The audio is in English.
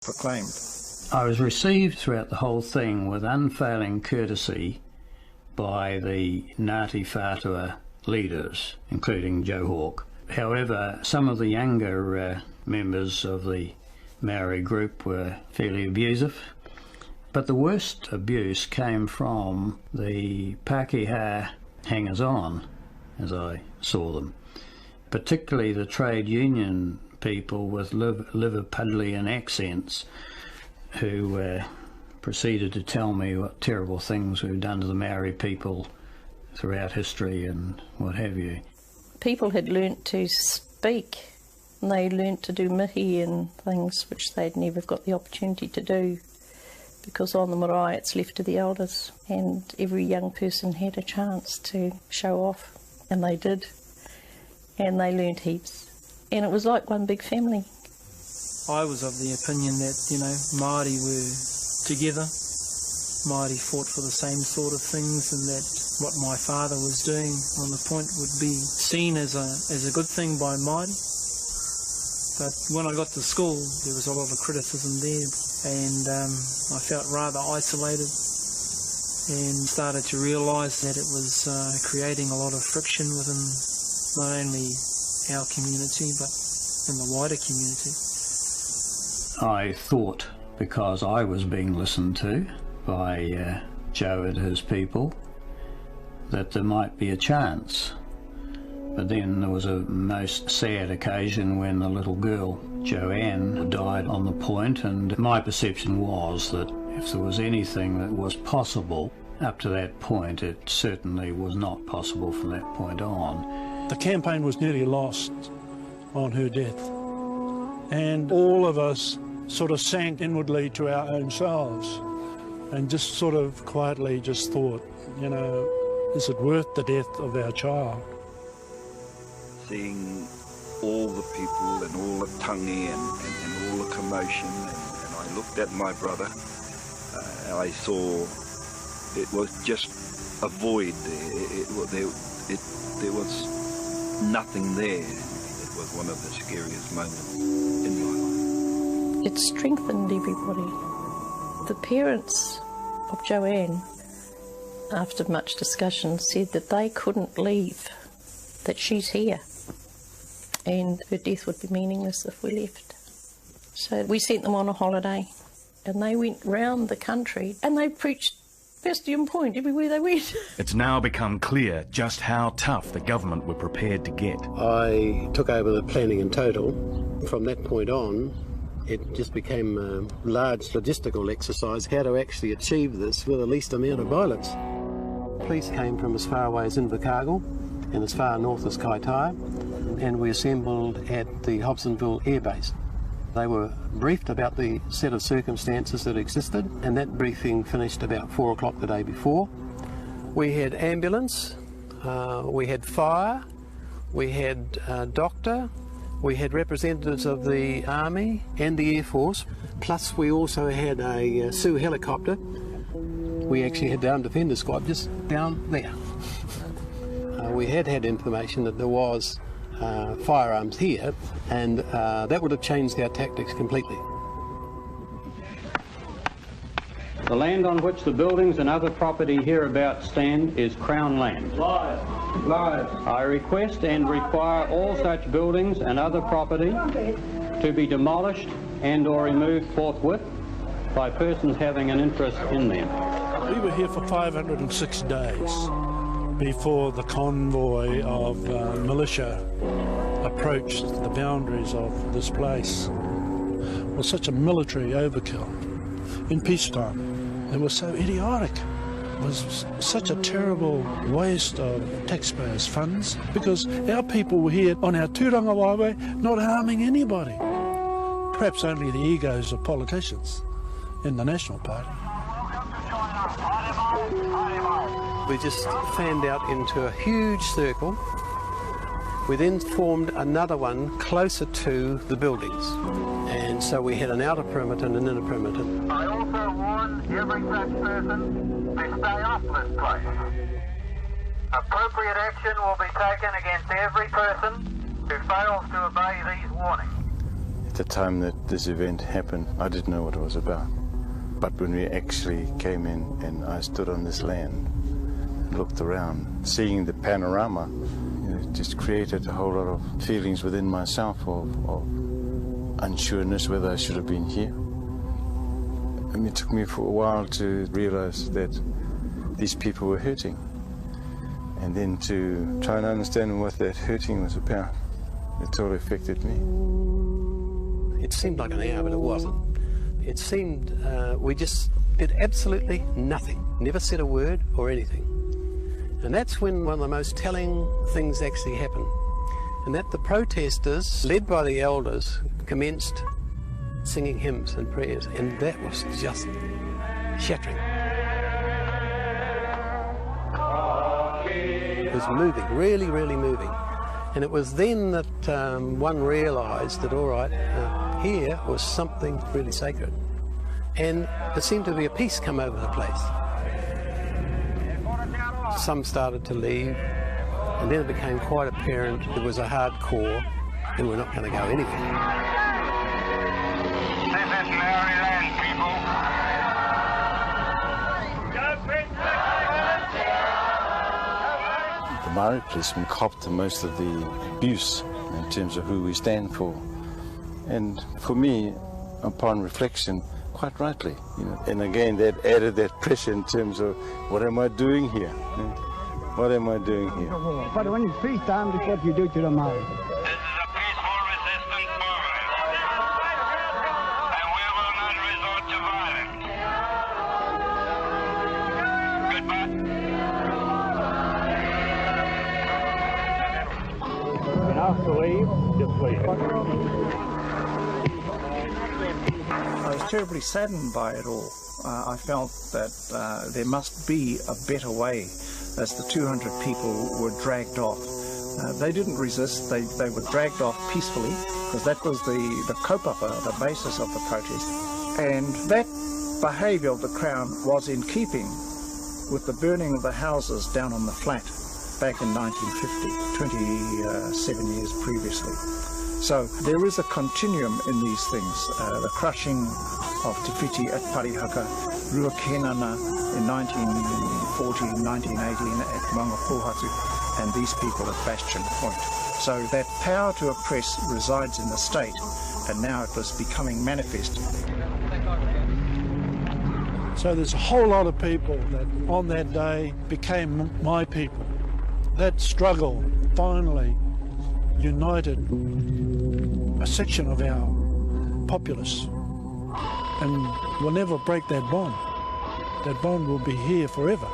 proclaimed. I was received throughout the whole thing with unfailing courtesy by the Ngāti Whātua leaders, including Joe Hawke. However, some of the younger members of the Maori group were fairly abusive, but the worst abuse came from the Pākehā hangers-on, as I saw them, particularly the trade union people with Liverpudlian accents who proceeded to tell me what terrible things we've done to the Maori people throughout history and what have you. People had learnt to speak, and they learnt to do mihi and things which they'd never got the opportunity to do, because on the marae it's left to the elders, and every young person had a chance to show off, and they did, and they learnt heaps, and it was like one big family. I was of the opinion that, Māori were together. Māori fought for the same sort of things, and that what my father was doing on the point would be seen as a good thing by Māori. But when I got to school, there was a lot of criticism there, and I felt rather isolated and started to realise that it was creating a lot of friction within not only our community but in the wider community. I thought, because I was being listened to by Joe and his people, that there might be a chance. But then there was a most sad occasion when the little girl, Joanne, died on the point, and my perception was that if there was anything that was possible up to that point, it certainly was not possible from that point on. The campaign was nearly lost on her death, and all of us sort of sank inwardly to our own selves and just sort of quietly just thought, is it worth the death of our child? Seeing all the people and all the tangi and all the commotion, and I looked at my brother, I saw it was just a void there. There was nothing there. It was one of the scariest moments in my life. It strengthened everybody. The parents of Joanne, after much discussion, said that they couldn't leave, that she's here, and her death would be meaningless if we left. So we sent them on a holiday, and they went round the country, and they preached Bastion Point everywhere they went. It's now become clear just how tough the government were prepared to get. I took over the planning in total. From that point on, it just became a large logistical exercise, how to actually achieve this with the least amount of violence. Police came from as far away as Invercargill and as far north as Kaitaia, and we assembled at the Hobsonville Air Base. They were briefed about the set of circumstances that existed, and that briefing finished about 4 o'clock the day before. We had ambulance, we had fire, we had a doctor, we had representatives of the Army and the Air Force, plus we also had a Sue helicopter. We actually had the Armed Defenders Squad just down there. We had information that there was firearms here, and that would have changed our tactics completely. The land on which the buildings and other property hereabouts stand is Crown land. Live. I request and require all such buildings and other property to be demolished and or removed forthwith by persons having an interest in them. We were here for 506 days before the convoy of militia approached the boundaries of this place. It was such a military overkill in peacetime. It was so idiotic. It was such a terrible waste of taxpayers' funds, because our people were here on our Tūranga Highway not harming anybody. Perhaps only the egos of politicians in the National Party. We just fanned out into a huge circle. We then formed another one closer to the buildings. And so we had an outer perimeter and an inner perimeter. I also warn every such person to stay off this place. Appropriate action will be taken against every person who fails to obey these warnings. the time that this event happened, I didn't know what it was about. But when we actually came in and I stood on this land and looked around, seeing the panorama, it just created a whole lot of feelings within myself of unsureness whether I should have been here. I mean, it took me for a while to realize that these people were hurting, and then to try and understand what that hurting was about. It all affected me. It seemed like an hour, but it wasn't. It seemed we just did absolutely nothing, never said a word or anything. And that's when one of the most telling things actually happened, and that the protesters, led by the elders, commenced singing hymns and prayers, and that was just shattering. It was moving, really, really moving. And it was then that one realised that, all right, here was something really sacred. And there seemed to be a peace come over the place. Some started to leave, and then it became quite apparent there was a hard core, and we're not going to go anywhere. This is Maryland, people. The Maori policemen copped most of the abuse in terms of who we stand for. And for me, upon reflection, quite rightly, and again that added that pressure in terms of what am I doing here? What am I doing here? But when it's peacetime, that's what you do to the Maori. This is a peaceful resistance movement, and we will not resort to violence. Goodbye. When asked to leave, just leave. I was terribly saddened by it all. I felt that there must be a better way as the 200 people were dragged off. They didn't resist, they were dragged off peacefully, because that was the kaupapa, the basis of the protest. And that behaviour of the Crown was in keeping with the burning of the houses down on the flat back in 1950, 27 years previously. So there is a continuum in these things. The crushing of Te Whiti at Parihaka, Ruakenana in 1940, 1918 at Mangapohatu, and these people at Bastion Point. So that power to oppress resides in the state, and now it was becoming manifest. So there's a whole lot of people that on that day became my people. That struggle finally united a section of our populace, and we'll never break that bond. That bond will be here forever.